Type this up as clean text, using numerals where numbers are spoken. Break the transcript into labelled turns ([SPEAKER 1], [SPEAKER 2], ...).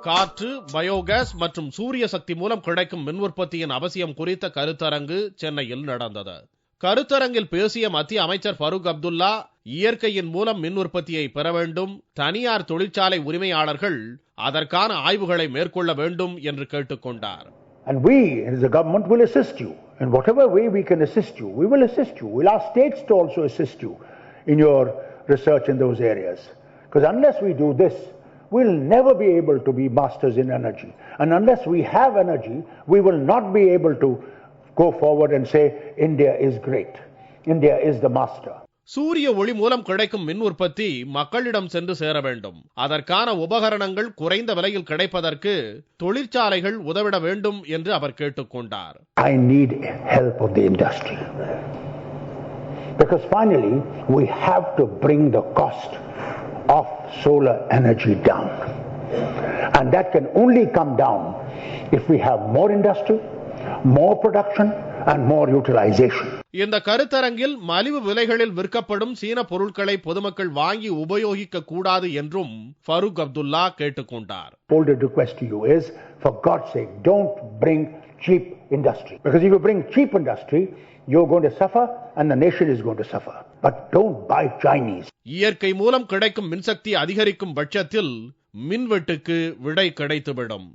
[SPEAKER 1] காற்று, பயோகேஸ் மற்றும் சூரிய சக்தி மூலம் கிடைக்கும் மின் உற்பத்தியின் அவசியம் குறித்த கருத்தரங்கு சென்னையில் நடந்தது. கருத்தரங்கில் பேசிய மத்திய அமைச்சர் ஃபரூக் அப்துல்லா, இயற்கையின் மூலம் மின் உற்பத்தியை பெற வேண்டும், தனியார் தொழிற்சாலை உரிமையாளர்கள் அதற்கான ஆய்வுகளை மேற்கொள்ள வேண்டும் என்று கேட்டுக்கொண்டார்.
[SPEAKER 2] And we, as the government, will assist you. In whatever way we can assist you, we will assist you. We'll ask states to also assist you in your research in those areas. Because unless we do this, we'll never be able to be masters in energy. And unless we have energy, we will not be able to go forward and say, India is great. India is the master.
[SPEAKER 1] சூரிய ஒளி மூலம் கிடைக்கும் மின் உற்பத்தி மக்களிடம் சென்று சேர வேண்டும். அதற்கான உபகரணங்கள் குறைந்த விலையில் கிடைப்பதற்கு தொழிற்சாலைகள் உதவிட வேண்டும் என்று அவர் கேட்டுக்கொண்டார்.
[SPEAKER 2] I need help of the industry. Because finally, we have to bring the cost of solar energy down. And that can only come down if we have more industry, more production and more utilization.
[SPEAKER 1] இந்த கருத்தரங்கில் மலிவு விலைகளில் விற்கப்படும் சீன பொருட்களை பொதுமக்கள் வாங்கி உபயோகிக்க கூடாது என்றும் ஃபரூக் அப்துல்லா கேட்டுக்கொண்டார்.
[SPEAKER 2] Bold request to you is, for God's sake, don't bring cheap industry. Because if you bring cheap industry, you're going to suffer and the nation is going to suffer. But don't buy Chinese.
[SPEAKER 1] இயற்கை மூலம் கிடைக்கும் மின்சக்தி அதிகரிக்கும் பட்சத்தில் மின்வெட்டுக்கு விடை கிடைத்துவிடும்.